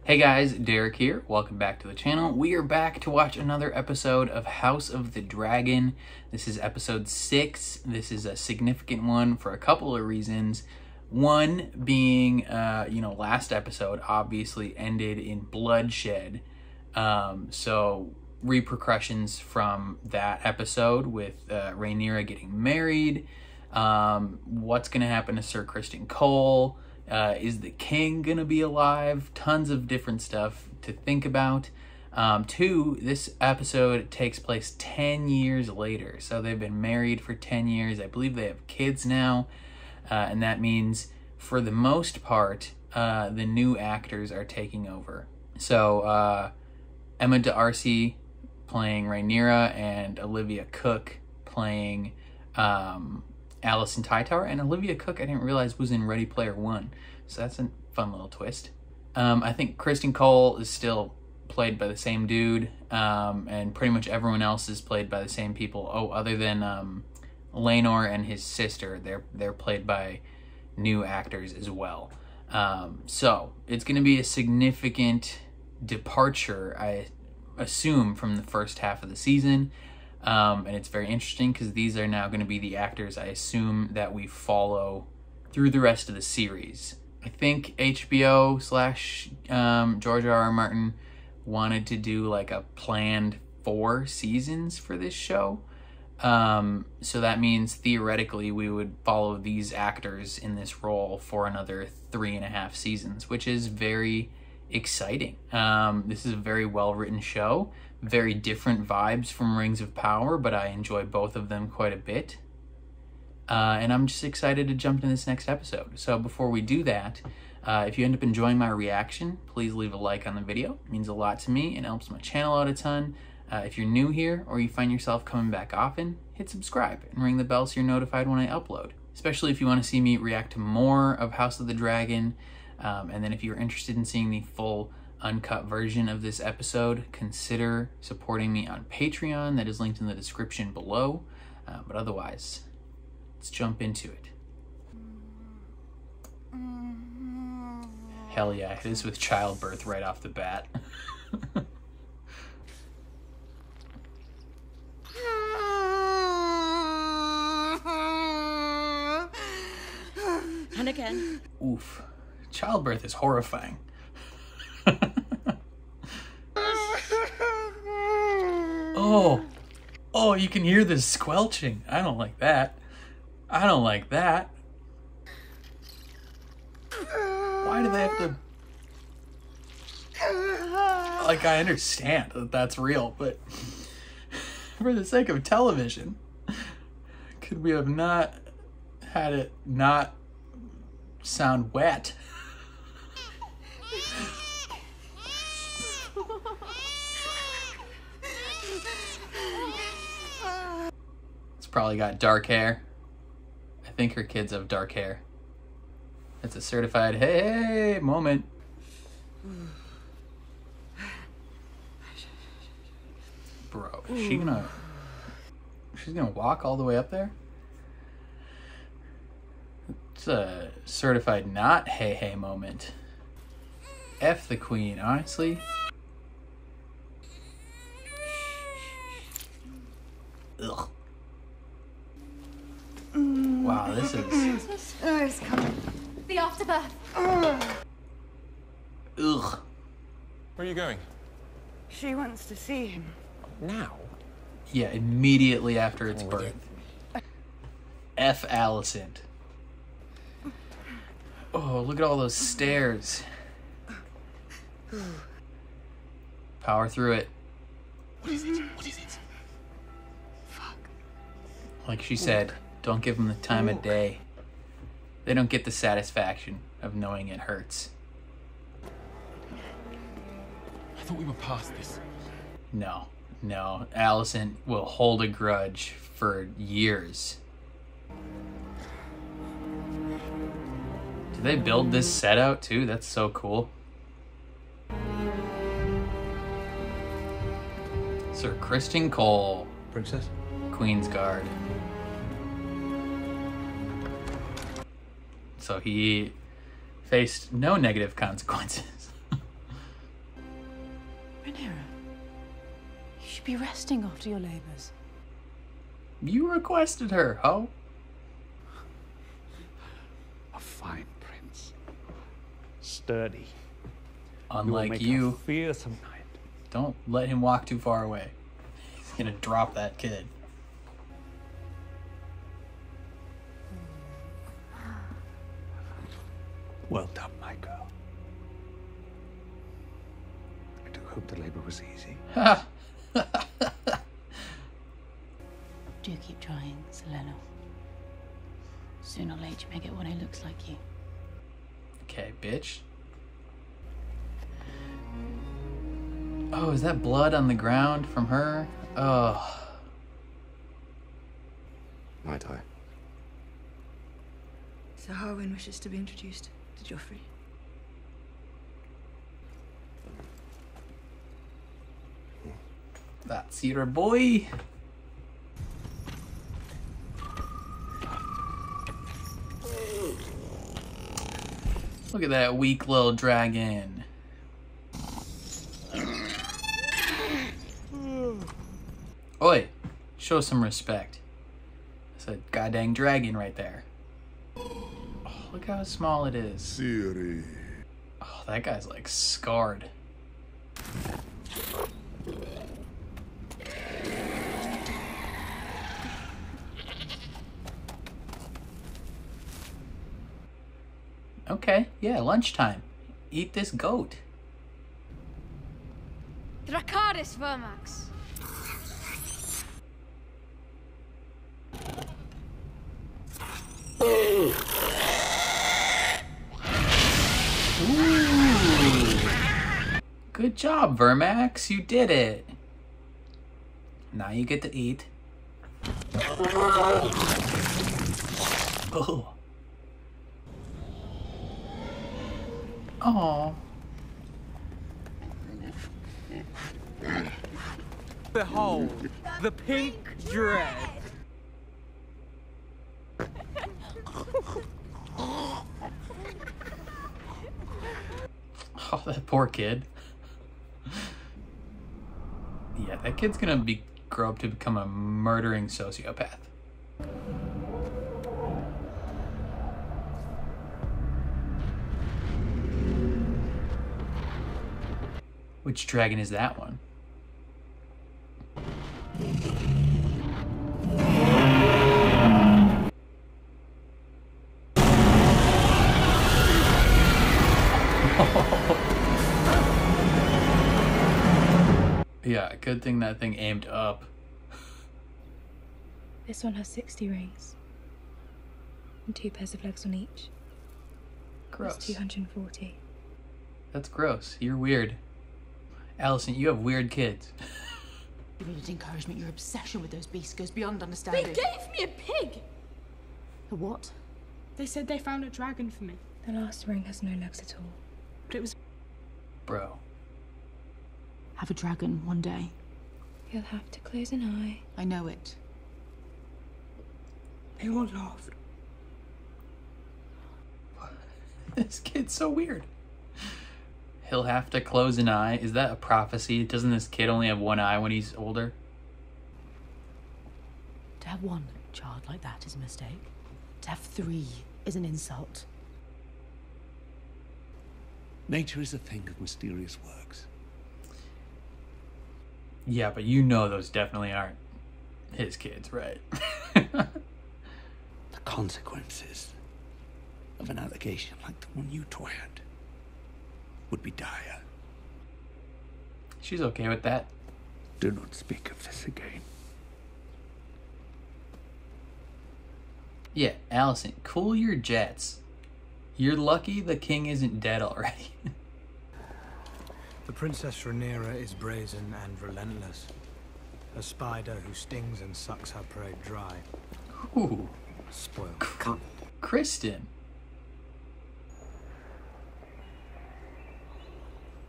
Hey guys, Derek here. Welcome back to the channel. We are back to watch another episode of House of the Dragon. This is episode 6. This is a significant one for a couple of reasons. One being, last episode obviously ended in bloodshed. So repercussions from that episode with Rhaenyra getting married. What's going to happen to Sir Criston Cole? Is the king gonna be alive? Tons of different stuff to think about. Two, this episode takes place 10 years later. So they've been married for 10 years. I believe they have kids now. And that means, for the most part, the new actors are taking over. So Emma D'Arcy playing Rhaenyra and Olivia Cooke playing Alicent Hightower. And Olivia Cooke, I didn't realize, was in Ready Player One. So that's a fun little twist. I think Criston Cole is still played by the same dude. And pretty much everyone else is played by the same people. Oh, other than Laenor and his sister. They're played by new actors as well. So it's going to be a significant departure, I assume, from the first half of the season. And it's very interesting because these are now going to be the actors, I assume, that we follow through the rest of the series. I think HBO / George R.R. Martin wanted to do like a planned 4 seasons for this show. So that means theoretically we would follow these actors in this role for another 3.5 seasons, which is very exciting. This is a very well-written show. Very different vibes from Rings of Power, but I enjoy both of them quite a bit. And I'm just excited to jump into this next episode. So before we do that, if you end up enjoying my reaction, please leave a like on the video. It means a lot to me and helps my channel out a ton. If you're new here or you find yourself coming back often, hit subscribe and ring the bell so you're notified when I upload. Especially if you want to see me react to more of House of the Dragon. And then if you're interested in seeing the full uncut version of this episode, consider supporting me on Patreon. That is linked in the description below. But otherwise, let's jump into it. Hell yeah, it is with childbirth right off the bat. And again. Oof. Childbirth is horrifying. Oh, you can hear this squelching. I don't like that. I don't like that. Why do they have to... Like, I understand that that's real, but for the sake of television, could we have not had it not sound wet? It's probably got dark hair. I think her kids have dark hair. It's a certified hey moment. Bro, she's gonna walk all the way up there? It's a certified not hey moment. F the queen, honestly. Ugh. Wow, this is... It's coming. The afterbirth. Ugh. Where are you going? She wants to see him. Now? Yeah, immediately after its birth. F Alicent. Oh, look at all those stairs. Power through it. What is it? What is it? Fuck. Like she said, don't give them the time of day. They don't get the satisfaction of knowing it hurts. I thought we were past this. No. Alicent will hold a grudge for years. Did they build this set out too? That's so cool. Sir Criston Cole. Princess? Queen's Guard. So he faced no negative consequences. be resting after your labours. You requested her, ho. A fine prince. Sturdy. Unlike you. you. A fearsome knight. Don't let him walk too far away. He's gonna drop that kid. Well done, my girl. I do hope the labor was easy. Do keep trying, Selena. Sooner or later you may get one who looks like you. Okay, bitch. Oh, is that blood on the ground from her? Oh. Might I? So Harwin wishes to be introduced to Joffrey. That's your boy. Look at that weak little dragon. Oi, show some respect. It's a goddamn dragon right there. Oh, look how small it is. Siri. Oh, that guy's like scarred. Okay, yeah, lunchtime. Eat this goat. Dracarys Vermax. Ooh. Good job, Vermax. You did it. Now you get to eat. Oh. Oh. Behold, the pink dread. Oh, that poor kid. Yeah, that kid's gonna grow up to become a murdering sociopath. Which dragon is that one? Yeah, good thing that thing aimed up. This one has 60 rings. And 2 pairs of legs on each. Gross. That's 240. That's gross. You're weird. Alicent, you have weird kids. You needed encouragement. Your obsession with those beasts goes beyond understanding. They gave me a pig! A what? They said they found a dragon for me. The last ring has no legs at all. But it was... Bro. Have a dragon one day. You'll have to close an eye. I know it. They all laughed. This kid's so weird. He'll have to close an eye. Is that a prophecy? Doesn't this kid only have one eye when he's older? To have one child like that is a mistake. To have 3 is an insult. Nature is a thing of mysterious works. Yeah, but you know those definitely aren't his kids, right? The consequences of an allegation like the one you toyed would be dire. She's okay with that. Do not speak of this again. Yeah, Alicent, cool your jets. You're lucky the king isn't dead already. The Princess Rhaenyra is brazen and relentless. A spider who stings and sucks her prey dry. Ooh. Spoiled. Kristen.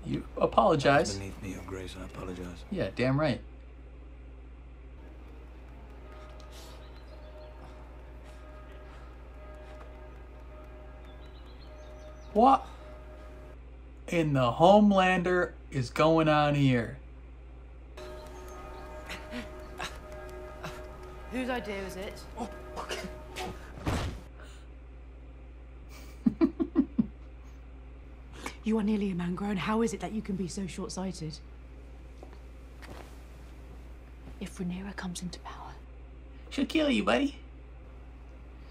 You apologize. Beneath me, Your Grace, I apologize. Yeah, damn right. What in the Homelander is going on here? Whose idea was it? Oh, okay. You are nearly a man grown. How is it that you can be so short-sighted? If Rhaenyra comes into power, She'll kill you, buddy.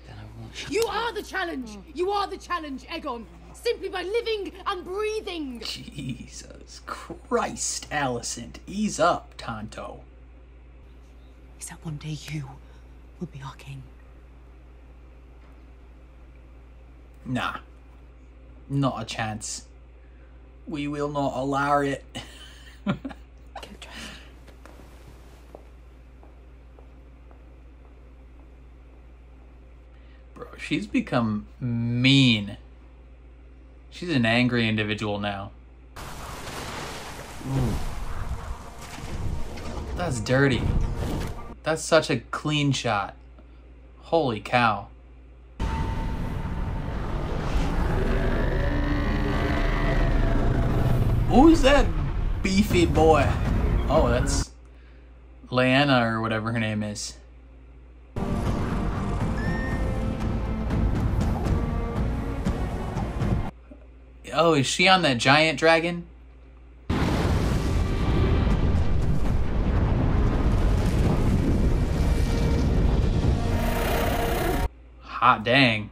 Then I won't. You are the challenge! You are the challenge, Aegon! Simply by living and breathing! Jesus Christ, Alicent. Ease up, Tonto. Is that one day you will be our king? Nah. Not a chance. We will not allow it. Bro, she's become mean. She's an angry individual now. Ooh. That's dirty. That's such a clean shot. Holy cow. Who's that beefy boy? Oh, that's Lyanna or whatever her name is. Oh, is she on that giant dragon? Hot dang.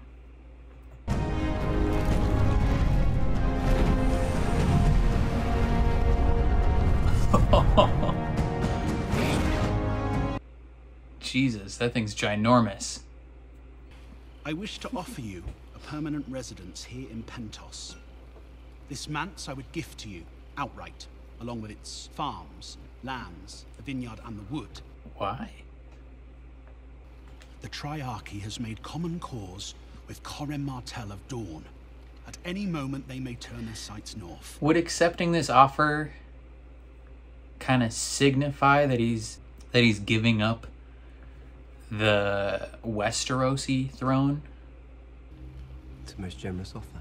Jesus, that thing's ginormous. I wish to offer you a permanent residence here in Pentos. This manse I would gift to you outright, along with its farms, lands, the vineyard and the wood. Why? The Triarchy has made common cause with Corem Martell of Dawn. At any moment they may turn their sights north. Would accepting this offer kind of signify that he's giving up the Westerosi throne? It's a most generous offer,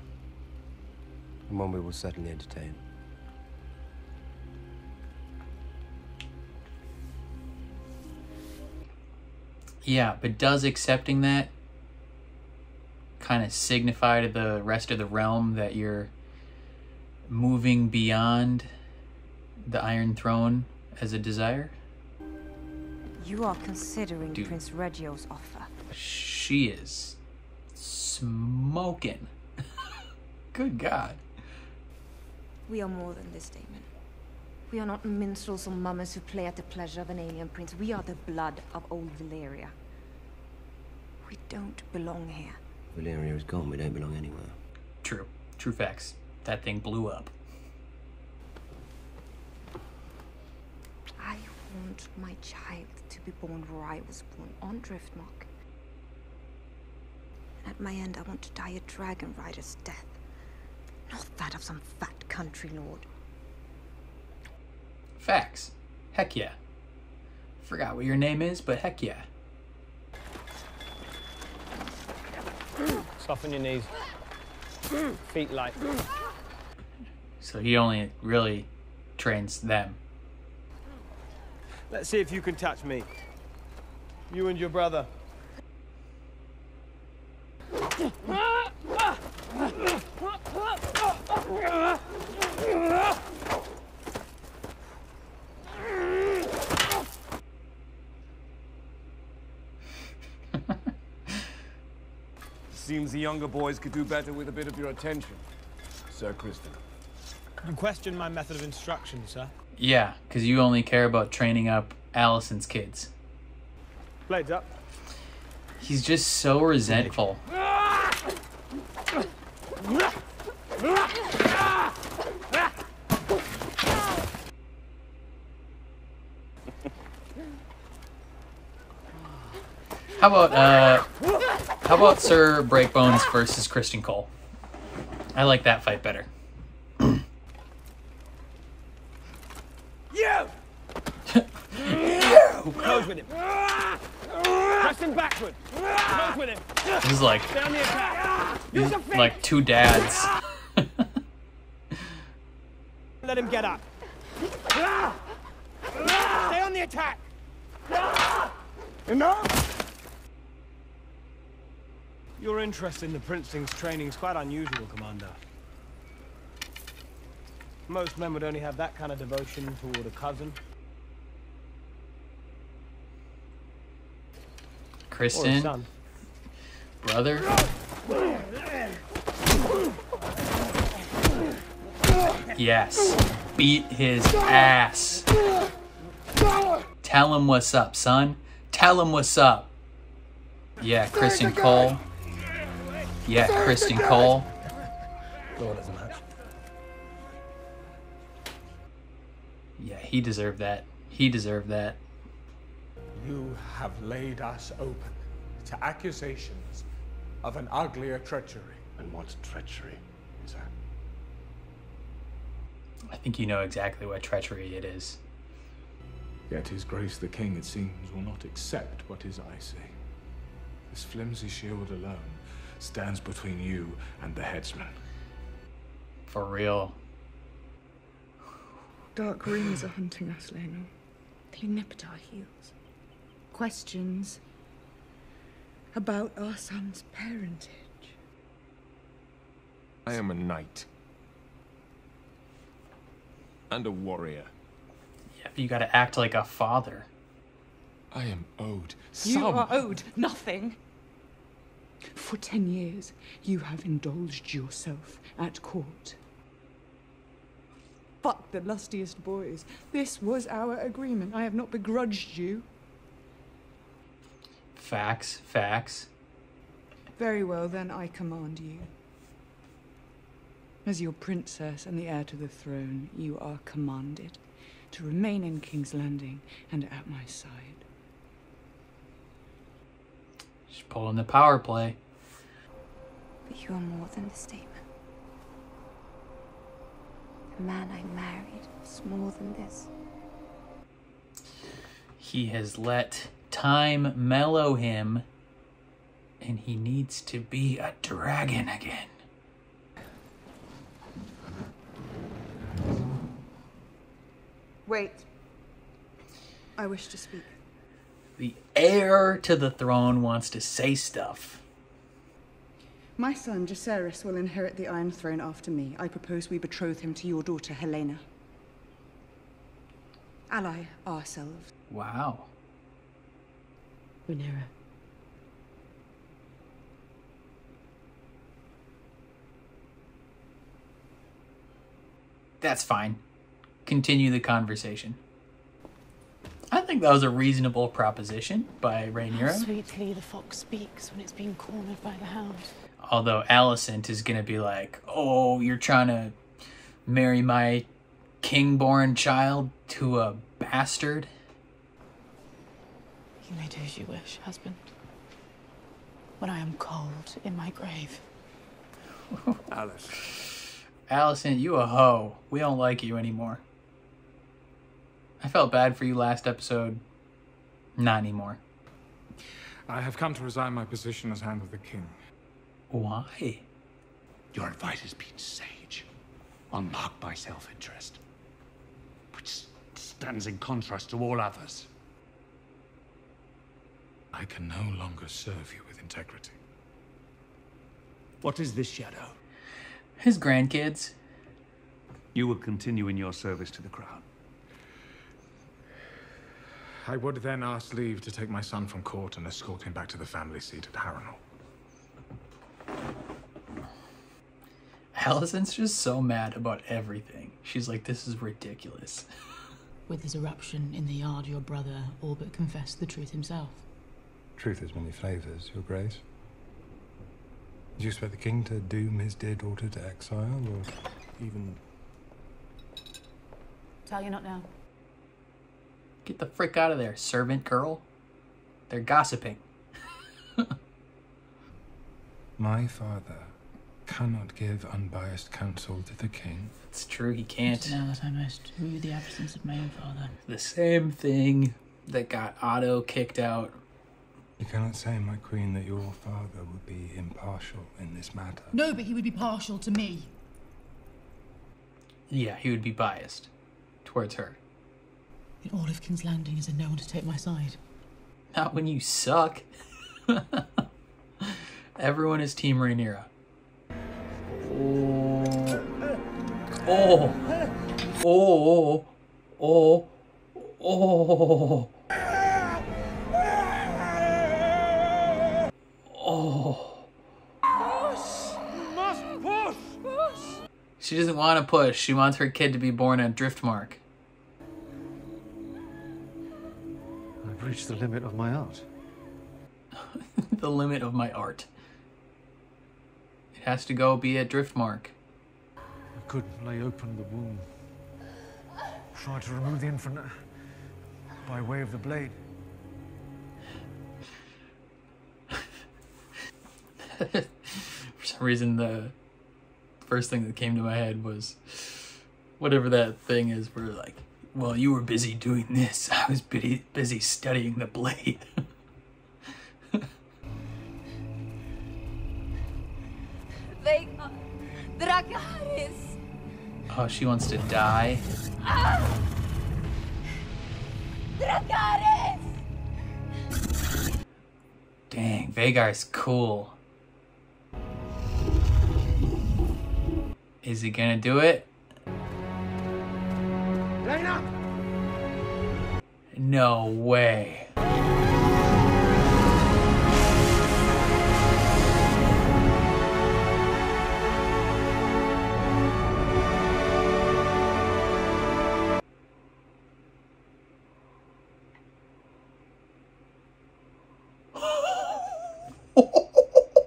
and one we will certainly entertain. Yeah, but does accepting that kind of signify to the rest of the realm that you're moving beyond the Iron Throne as a desire? You are considering Dude. Prince Reggio's offer. She is smoking. Good God. We are more than this, Damon. We are not minstrels or mummers who play at the pleasure of an alien prince. We are the blood of old Valyria. We don't belong here. Valyria is gone. We don't belong anywhere. True. True facts. That thing blew up. I want my child to be born where I was born, on Driftmark. And at my end, I want to die a dragon rider's death. Not that of some fat country lord. Facts. Heck yeah. Forgot what your name is, but heck yeah. Soften your knees. Feet light. So he only really trains them. Let's see if you can touch me. You and your brother. Seems the younger boys could do better with a bit of your attention, Sir Kristen. You question my method of instruction, sir? Yeah, because you only care about training up Alicent's kids. Blades up. He's just so resentful. How about Sir Breakbones versus Kristen Cole? I like that fight better. You! Close with him. Press him backward. Close with him. This is like, Stay on the attack. these are like two dads. Let him get up. Stay on the attack. Enough! Your interest in the Princeling's training is quite unusual, Commander. Most men would only have that kind of devotion toward a cousin. Kristen, or a son. Brother. Yes, beat his ass. Tell him what's up, son. Tell him what's up. Yeah, Kristen Cole. Yeah, Kristen Cole. Lord as much. Yeah, he deserved that. He deserved that. You have laid us open to accusations of an uglier treachery. And what treachery is that? I think you know exactly what treachery it is. Yet His Grace the King, it seems, will not accept what his eyes see. This flimsy shield alone stands between you and the headsman. For real. Dark rumors are hunting us, Leno. They nip at our heels. Questions about our son's parentage. I am a knight. And a warrior. Yeah, you gotta act like a father. I am owed You are owed nothing. For 10 years, you have indulged yourself at court. Fuck the lustiest boys. This was our agreement. I have not begrudged you. Facts, facts. Very well, then I command you. As your princess and the heir to the throne, you are commanded to remain in King's Landing and at my side. She's pulling the power play. But you are more than the statement. The man I married is more than this. He has let time mellow him, and he needs to be a dragon again. Wait. I wish to speak. The heir to the throne wants to say stuff. My son, Jacaerys, will inherit the Iron Throne after me. I propose we betroth him to your daughter, Helena. Ally ourselves. Wow. Rhaenyra. That's fine. Continue the conversation. I think that was a reasonable proposition by How Rhaenyra. sweetly the fox speaks when it's being cornered by the hound. Although Alicent is going to be like, oh, you're trying to marry my king-born child to a bastard? You may do as you wish, husband. When I am cold in my grave. Alice. Alicent, you a hoe. We don't like you anymore. I felt bad for you last episode. Not anymore. I have come to resign my position as Hand of the King. Why? Your advice has been sage, unmarked by self-interest, which stands in contrast to all others. I can no longer serve you with integrity. What is this shadow? His grandkids. You will continue in your service to the crown. I would then ask leave to take my son from court and escort him back to the family seat at Harrenhal. Alicent's just so mad about everything. She's like, this is ridiculous. With his eruption in the yard, your brother all but confessed the truth himself. Truth has many flavors, Your Grace. Did you expect the king to doom his dear daughter to exile, or even... Tell you not now. Get the frick out of there, servant girl. They're gossiping. My father cannot give unbiased counsel to the king. It's true, he can't. It's now that I most rue the absence of my own father. The same thing that got Otto kicked out. You cannot say, my queen, that your father would be impartial in this matter. No, but he would be partial to me. Yeah, he would be biased towards her. In all of King's Landing is there no one to take my side? Not when you suck. Everyone is Team Rhaenyra. Oh. Oh. Oh. Oh. Oh. Push! You must push! She doesn't want to push. She wants her kid to be born a Driftmark. I've reached the limit of my art. The limit of my art. It has to go be a Driftmark. I could lay open the womb. Try to remove the infant by way of the blade. For some reason, the first thing that came to my head was whatever that thing is where, like, well, you were busy doing this. I was busy studying the blade. Vega, Dracarys. Oh, she wants to die. Dracarys! Dang, Vagar's cool. Is he gonna do it? Lena! No way.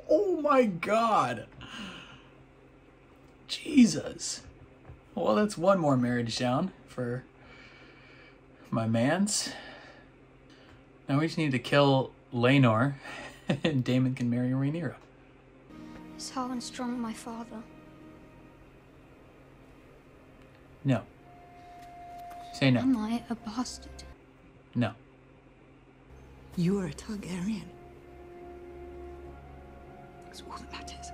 Oh my God. Jesus. Well, that's one more marriage down for my mans. Now we just need to kill Laenor and Daemon can marry Rhaenyra. Is Harwin strong, my father? No. Say no. Am I a bastard? No. You are a Targaryen. That's all that matters.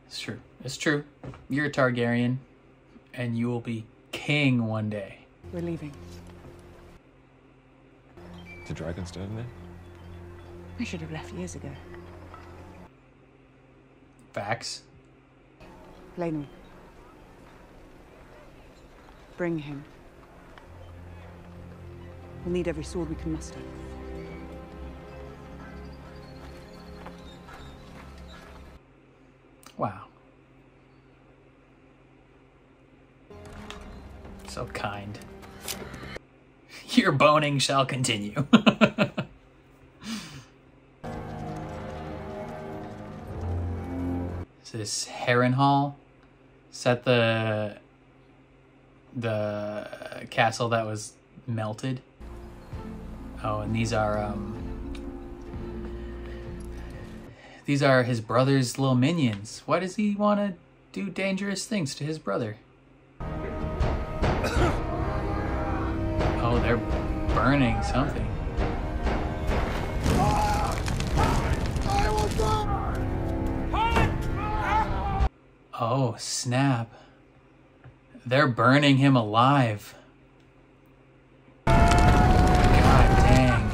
It's true. It's true. You're a Targaryen, and you will be king one day. We're leaving. The dragon's still in there? I should have left years ago. Facts. Laenor. Bring him. We'll need every sword we can muster. Wow. So kind. Your boning shall continue. Is this Harrenhal? Is that the castle that was melted? Oh, and these are his brother's little minions. Why does he want to do dangerous things to his brother? Oh, they're burning something. Oh, snap. They're burning him alive. God dang.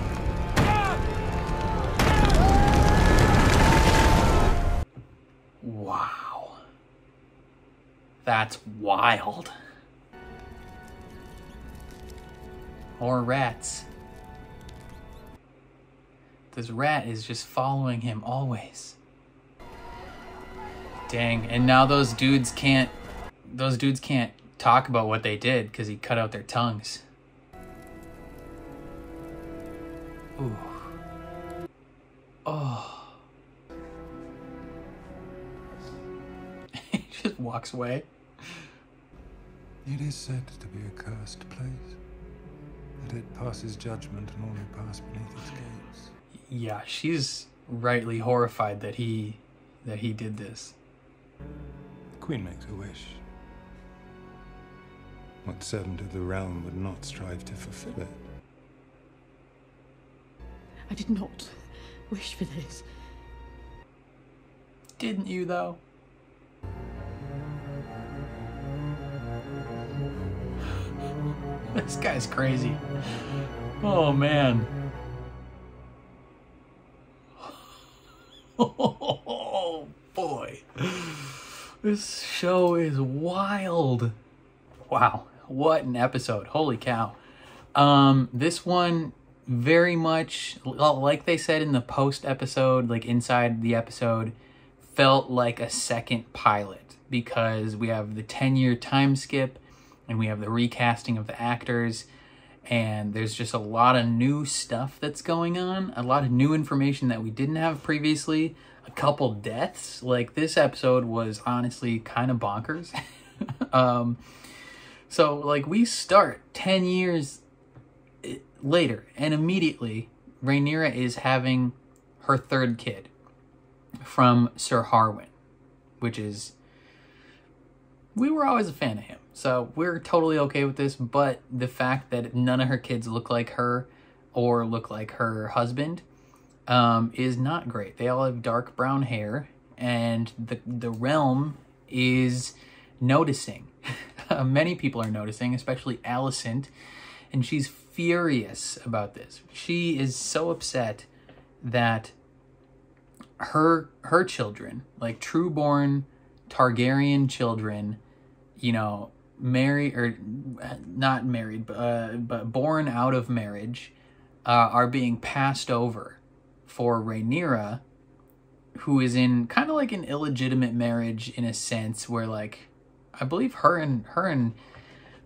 Wow. That's wild. More rats. This rat is just following him always. Dang, and now those dudes can't talk about what they did because he cut out their tongues. Ooh. Oh. He just walks away. It is said to be a cursed place, that it passes judgment on all who pass beneath its gates. Yeah, she's rightly horrified that he did this. The Queen makes a wish. What servant of the realm would not strive to fulfill it? I did not wish for this. Didn't you, though? This guy's crazy. Oh, man. boy. This show is wild. Wow, what an episode. Holy cow. This one very much, like they said in the post episode, like inside the episode, felt like a second pilot, because we have the 10-year time skip and we have the recasting of the actors, and there's just a lot of new stuff that's going on, a lot of new information that we didn't have previously, a couple deaths. Like, this episode was honestly kind of bonkers. So like we start 10 years later, and immediately Rhaenyra is having her third kid from Sir Harwin, which is, we were always a fan of him, so we're totally okay with this. But the fact that none of her kids look like her or look like her husband is not great. They all have dark brown hair, and the realm is noticing. Many people are noticing, especially Alicent, and she's furious about this. She is so upset that her children, like true-born Targaryen children, you know, not married, but born out of marriage, are being passed over for Rhaenyra, who is in kind of like an illegitimate marriage, in a sense where, like, I believe her and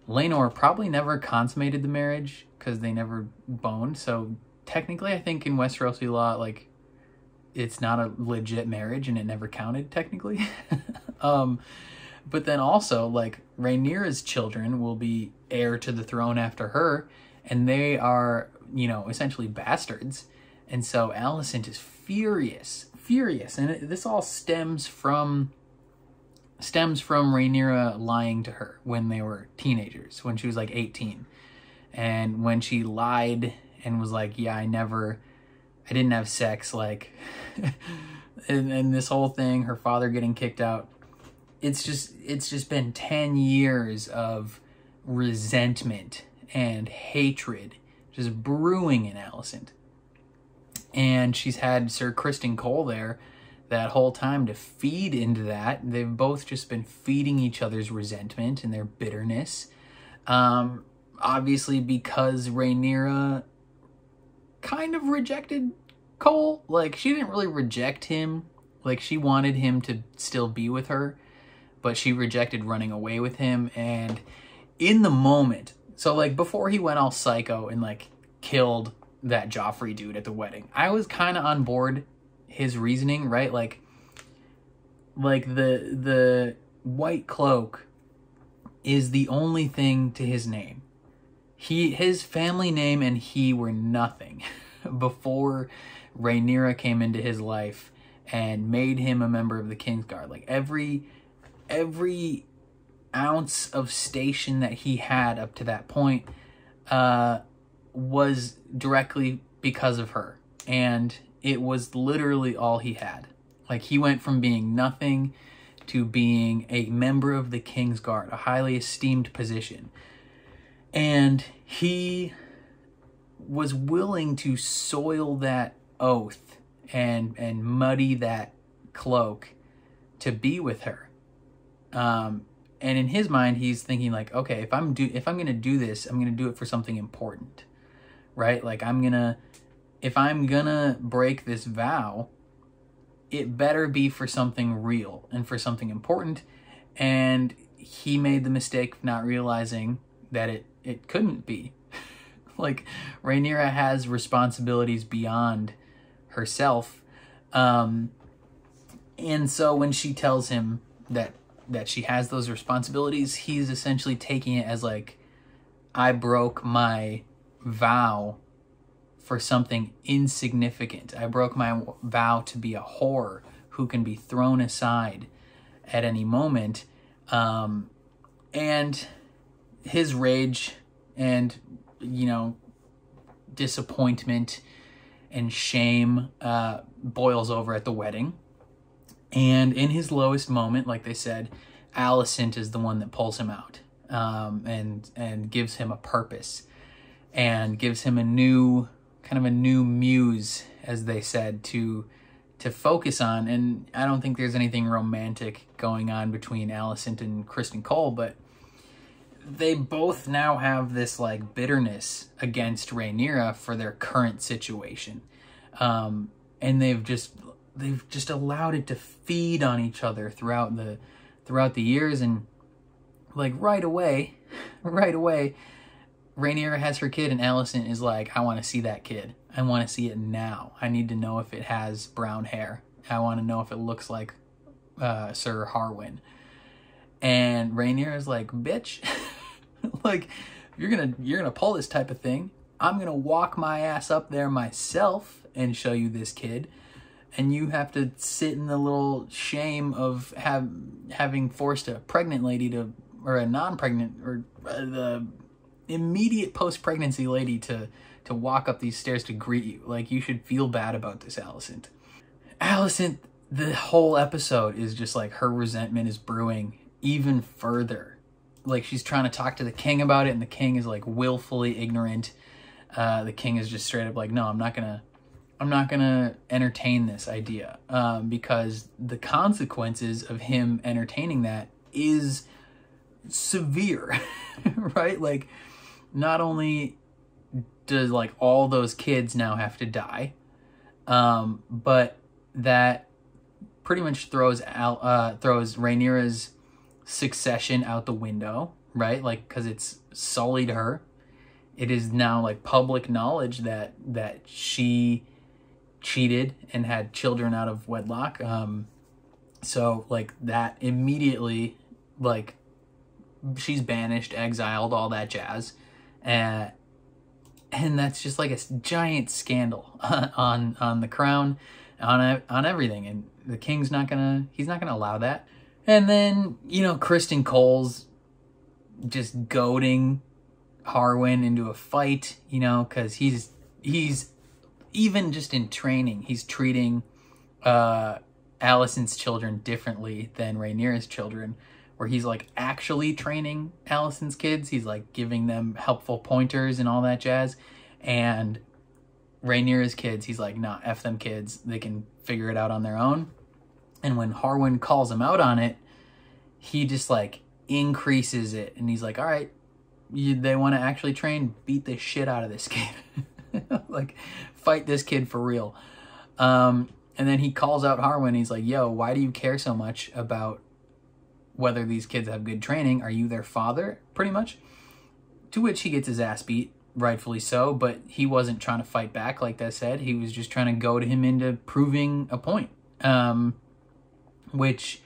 Laenor probably never consummated the marriage because they never boned. So technically, I think in Westerosi law, like, it's not a legit marriage and it never counted technically. But then also, like, Rhaenyra's children will be heir to the throne after her, and they are, you know, essentially bastards. And so Alicent is furious. And this all stems from Rhaenyra lying to her when they were teenagers, when she was like 18. And when she lied and was like, yeah, I didn't have sex, like, and this whole thing, her father getting kicked out. It's just been 10 years of resentment and hatred just brewing in Alicent. And she's had Sir Criston Cole there that whole time to feed into that. They've both just been feeding each other's resentment and their bitterness. Obviously, because Rhaenyra kind of rejected Cole. Like, she didn't really reject him. Like, she wanted him to still be with her, but she rejected running away with him. And in the moment, so like before he went all psycho and like killed that Joffrey dude at the wedding, I was kind of on board his reasoning, right? Like the white cloak is the only thing to his name. His family name and he were nothing before Rhaenyra came into his life and made him a member of the Kingsguard. Like every ounce of station that he had up to that point was directly because of her. And it was literally all he had. Like, he went from being nothing to being a member of the Kingsguard, a highly esteemed position. And he was willing to soil that oath and muddy that cloak to be with her. And in his mind, he's thinking like, okay, if I'm gonna do this, I'm gonna do it for something important, right? Like, if I'm gonna break this vow, it better be for something real and for something important. And he made the mistake of not realizing that it couldn't be. Like, Rhaenyra has responsibilities beyond herself. And so when she tells him that she has those responsibilities, he's essentially taking it as like, I broke my vow for something insignificant. I broke my vow to be a whore who can be thrown aside at any moment. And his rage and, you know, disappointment and shame boils over at the wedding. And in his lowest moment, like they said, Alicent is the one that pulls him out and gives him a purpose and gives him a new muse, as they said, to focus on. And I don't think there's anything romantic going on between Alicent and Criston Cole, but they both now have this like bitterness against Rhaenyra for their current situation. And they've just allowed it to feed on each other throughout the years. And like right away, Rhaenyra has her kid, and Alicent is like, I want to see that kid. I want to see it now. I need to know if it has brown hair. I want to know if it looks like Sir Harwin. And Rhaenyra is like, bitch, like you're gonna pull this type of thing, I'm gonna walk my ass up there myself and show you this kid, and you have to sit in the little shame of having forced a pregnant lady or a non-pregnant, or the immediate post-pregnancy lady to walk up these stairs to greet you. Like, you should feel bad about this, Alicent. Alicent, the whole episode is just like her resentment is brewing even further. Like, she's trying to talk to the king about it, and the king is like willfully ignorant. The king is just straight up like, no, I'm not gonna entertain this idea, because the consequences of him entertaining that is severe, right? Like, not only does like all those kids now have to die, but that pretty much throws Rhaenyra's succession out the window, right? Like, because it's sullied her. It is now like public knowledge that she cheated and had children out of wedlock. So like that immediately, like, she's banished, exiled, all that jazz. And that's just like a giant scandal on the crown, on everything. And the king's not gonna allow that. And then, you know, Criston Cole's just goading Harwin into a fight, you know, because he's even just in training, he's treating Alicent's children differently than Rhaenyra's children, where he's like actually training Alicent's kids. He's like giving them helpful pointers and all that jazz. And Rhaenyra's kids, he's like, nah, F them kids. They can figure it out on their own. And when Harwin calls him out on it, he just like increases it. And he's like, all right, they want to actually train, beat the shit out of this kid. Like, fight this kid for real. And then he calls out Harwin. He's like, yo, why do you care so much about whether these kids have good training? Are you their father? Pretty much. To which he gets his ass beat, rightfully so, but he wasn't trying to fight back, like I said. He was just trying to goad him into proving a point. Which,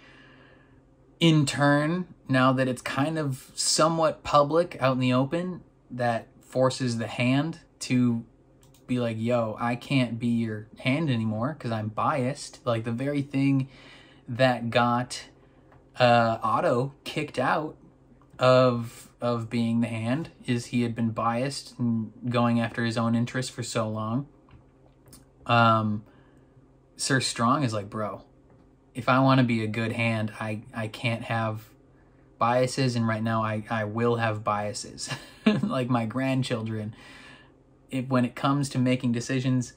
in turn, now that it's kind of somewhat public out in the open, that forces the Hand to be like, yo, I can't be your Hand anymore because I'm biased. Like, the very thing that got Otto kicked out of being the Hand is he had been biased and going after his own interests for so long. Sir Strong is like, bro, if I want to be a good Hand, I can't have biases, and right now I will have biases. Like my grandchildren, when it comes to making decisions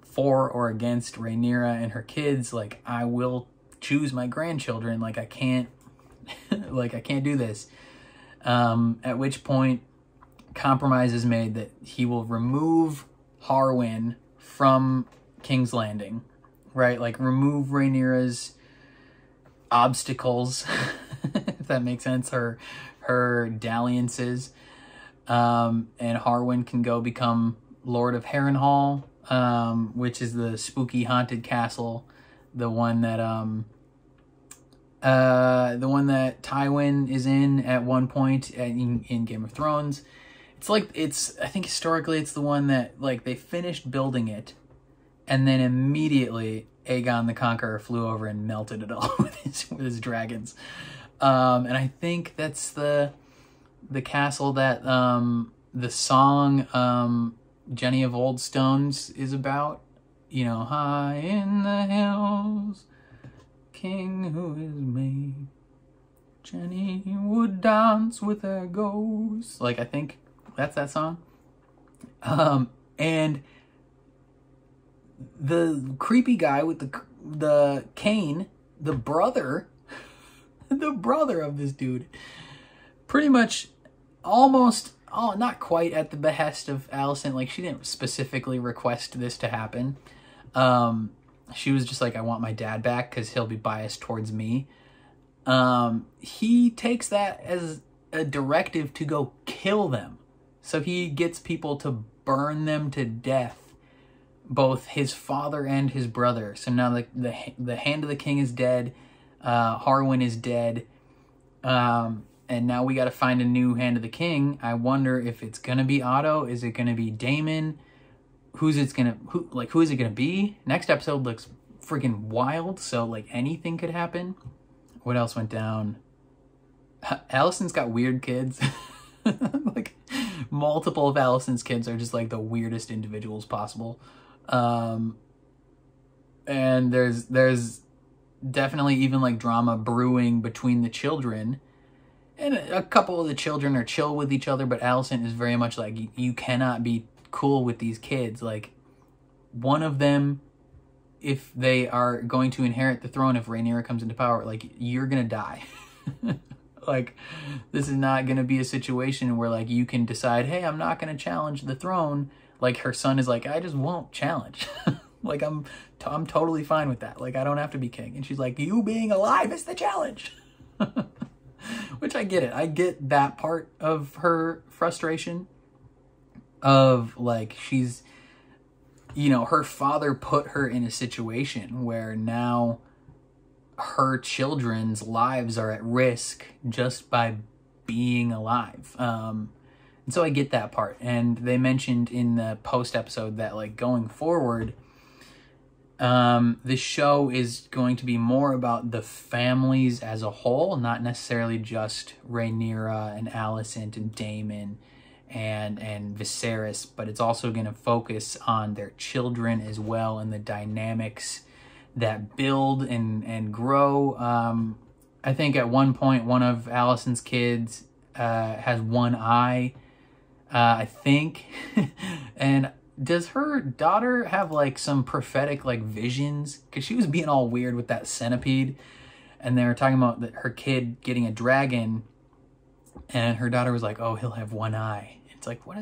for or against Rhaenyra and her kids, like, I will choose my grandchildren. Like, I can't do this. At which point compromise is made that he will remove Harwin from King's Landing, right? Like, remove Rhaenyra's obstacles, if that makes sense, her dalliances, and Harwin can go become Lord of Harrenhal, which is the spooky haunted castle, the one that Tywin is in at one point in Game of Thrones. I think historically it's the one that, like, they finished building it, and then immediately Aegon the Conqueror flew over and melted it all with his dragons. And I think that's the castle that the song Jenny of Old Stones is about. You know, high in the hills, king who is made, Jenny would dance with her ghosts. Like, I think that's that song. And the creepy guy with the cane, the brother of this dude, pretty much almost, not quite at the behest of Alicent. Like, she didn't specifically request this to happen. She was just like, I want my dad back because he'll be biased towards me. He takes that as a directive to go kill them. So he gets people to burn them to death, both his father and his brother. So now the Hand of the King is dead. Harwin is dead. And now we got to find a new Hand of the King. I wonder if it's going to be Otto. Is it going to be Daemon? Who is it going to be? Next episode looks freaking wild. So, like, anything could happen. What else went down? Alicent's got weird kids. Like, multiple of Alicent's kids are just, like, the weirdest individuals possible. And there's definitely even, like, drama brewing between the children. And a couple of the children are chill with each other, but Alicent is very much like, you cannot be cool with these kids. Like, one of them, if they are going to inherit the throne, if Rhaenyra comes into power, like, you're gonna die. Like, this is not gonna be a situation where, like, you can decide, hey, I'm not gonna challenge the throne. Like, her son is like, I just won't challenge. Like, I'm totally fine with that. Like, I don't have to be king. And she's like, you being alive is the challenge. Which I get it. I get that part of her frustration of, like, she's, you know, her father put her in a situation where now her children's lives are at risk just by being alive. And so I get that part. And they mentioned in the post episode that, like, going forward, the show is going to be more about the families as a whole, not necessarily just Rhaenyra and Alicent and Daemon and Viserys, but it's also going to focus on their children as well and the dynamics that build and grow. I think at one point one of Alicent's kids has one eye, I think. And does her daughter have, like, some prophetic, like, visions? Because she was being all weird with that centipede. And they were talking about her kid getting a dragon. And her daughter was like, oh, he'll have one eye. It's like, why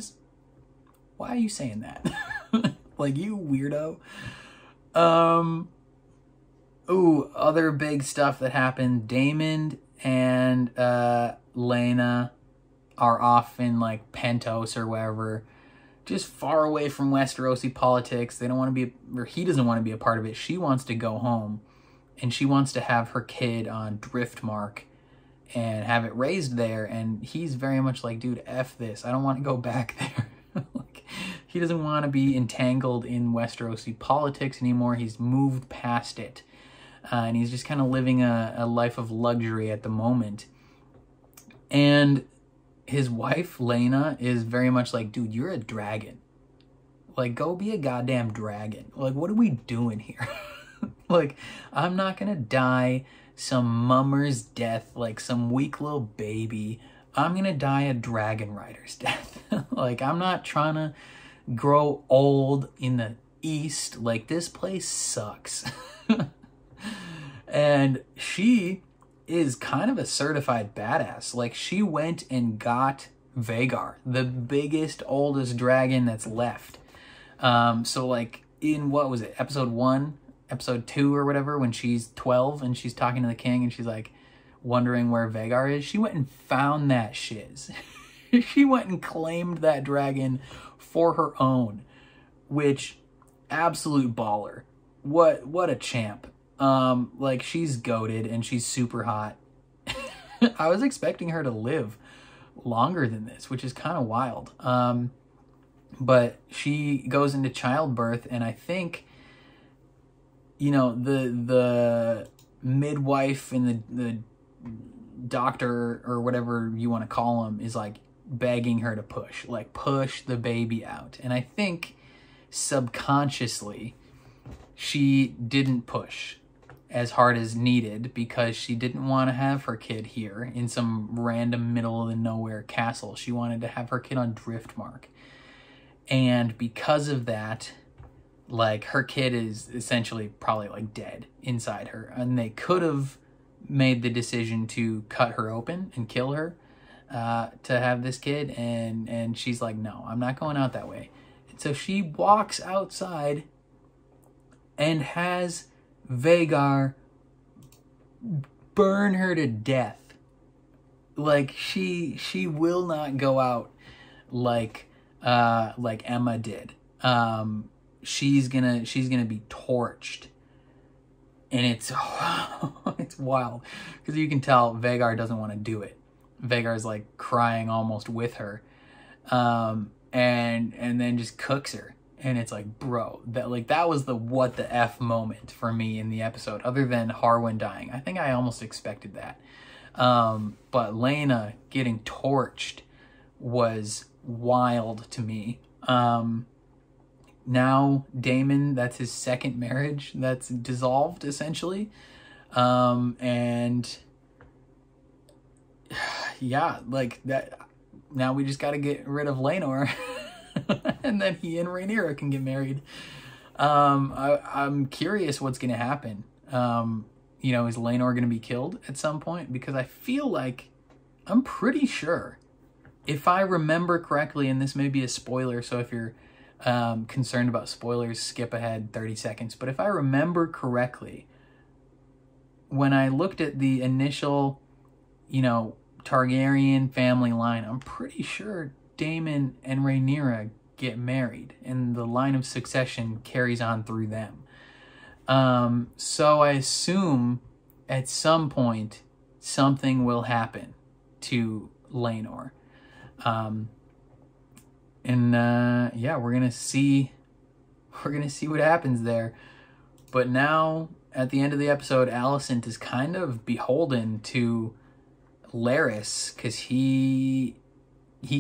are you saying that? Like, you weirdo. Ooh, other big stuff that happened. Daemon and Laena are off in, like, Pentos or wherever, just far away from Westerosi politics. They don't want to be, or he doesn't want to be a part of it. She wants to go home, and she wants to have her kid on Driftmark and have it raised there. And he's very much like, dude, F this. I don't want to go back there. Like, he doesn't want to be entangled in Westerosi politics anymore. He's moved past it. And he's just kind of living a life of luxury at the moment. And his wife, Laena, is very much like, dude, you're a dragon. Like, go be a goddamn dragon. Like, what are we doing here? Like, I'm not gonna die some mummer's death, like some weak little baby. I'm gonna die a dragon rider's death. Like, I'm not trying to grow old in the East. Like, this place sucks. And she is kind of a certified badass. Like, she went and got Vhagar, the biggest, oldest dragon that's left. So, like, in, what was it, episode 1, episode 2 or whatever, when she's 12 and she's talking to the king and she's, like, wondering where Vhagar is, she went and found that shiz. She went and claimed that dragon for her own, which, absolute baller. What a champ. Like, she's goated and she's super hot. I was expecting her to live longer than this, which is kind of wild. But she goes into childbirth, and I think, you know, the midwife and the doctor or whatever you want to call him is, like, begging her to push the baby out. And I think subconsciously she didn't push as hard as needed because she didn't want to have her kid here in some random middle of the nowhere castle. She wanted to have her kid on Driftmark. And because of that, like her kid is essentially probably like dead inside her, and they could have made the decision to cut her open and kill her to have this kid, and she's like, no, I'm not going out that way. And so she walks outside and has Vhagar burn her to death. Like she will not go out like Emma did. She's gonna be torched, and it's it's wild because you can tell Vhagar doesn't want to do it. Vagar's like crying almost with her, and then just cooks her, and it's like, bro, that was the what the F moment for me in the episode, other than Harwin dying. I think I almost expected that, but Laena getting torched was wild to me. Now Daemon, that's his second marriage that's dissolved essentially, and yeah, like that. Now we just got to get rid of Laenor, and then he and Rhaenyra can get married. I'm curious what's going to happen. You know, is Laenor going to be killed at some point? Because I feel like, I'm pretty sure, if I remember correctly, and this may be a spoiler, so if you're concerned about spoilers, skip ahead 30 seconds. But if I remember correctly, when I looked at the initial, you know, Targaryen family line, I'm pretty sure Daemon and Rhaenyra get married, and the line of succession carries on through them. So I assume at some point something will happen to Laenor. Yeah, we're gonna see what happens there. But now at the end of the episode, Alicent is kind of beholden to Larys, because he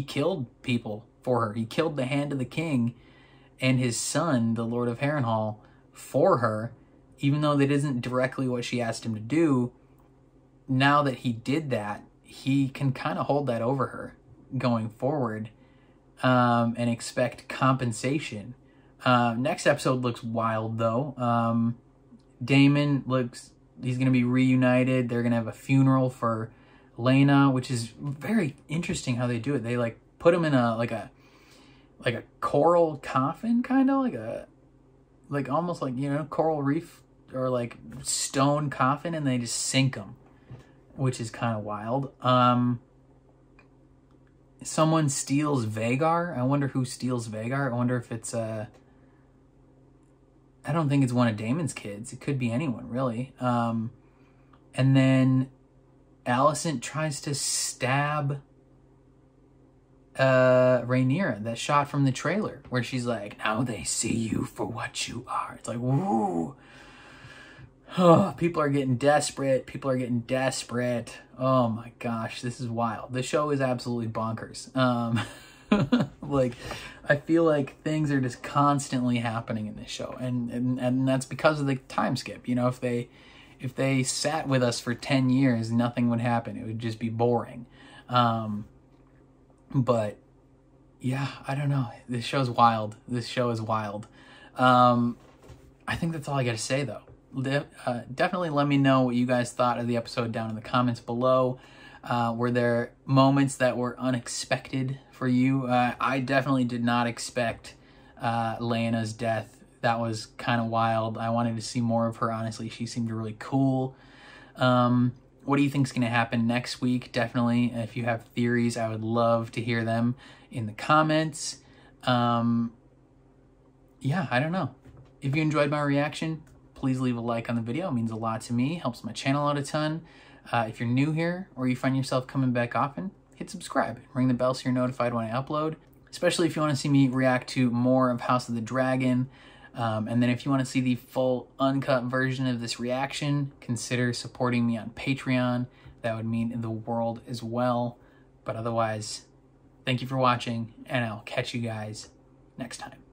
killed people for her. He killed the Hand of the King and his son, the Lord of Harrenhal, for her, even though that isn't directly what she asked him to do. Now that he did that, he can kind of hold that over her going forward, and expect compensation. Next episode looks wild though. Daemon he's gonna be reunited. They're gonna have a funeral for Laena, which is very interesting how they do it. They like put him in a coral coffin, kind of like almost like, you know, coral reef or like stone coffin, and they just sink him, which is kind of wild. Someone steals Vhagar. I wonder who steals Vhagar. I wonder if it's I don't think it's one of Daemon's kids. It could be anyone, really. And then Alicent tries to stab Rhaenyra, that shot from the trailer where she's like, now they see you for what you are. It's like, woo. Oh, people are getting desperate. People are getting desperate. Oh my gosh, this is wild. The show is absolutely bonkers. Like, I feel like things are just constantly happening in this show, and that's because of the time skip. You know, if they sat with us for 10 years, nothing would happen. It would just be boring. But yeah, I don't know. This show's wild. This show is wild. I think that's all I got to say, though. Definitely let me know what you guys thought of the episode down in the comments below. Were there moments that were unexpected for you? I definitely did not expect Laena's death. That was kind of wild. I wanted to see more of her, honestly. She seemed really cool. What do you think is going to happen next week? Definitely, if you have theories, I would love to hear them in the comments. Yeah, I don't know. If you enjoyed my reaction, please leave a like on the video. It means a lot to me. Helps my channel out a ton. If you're new here or you find yourself coming back often, hit subscribe. Ring the bell so you're notified when I upload. Especially if you want to see me react to more of House of the Dragon. And then if you want to see the full uncut version of this reaction, consider supporting me on Patreon. That would mean the world as well. But otherwise, thank you for watching, and I'll catch you guys next time.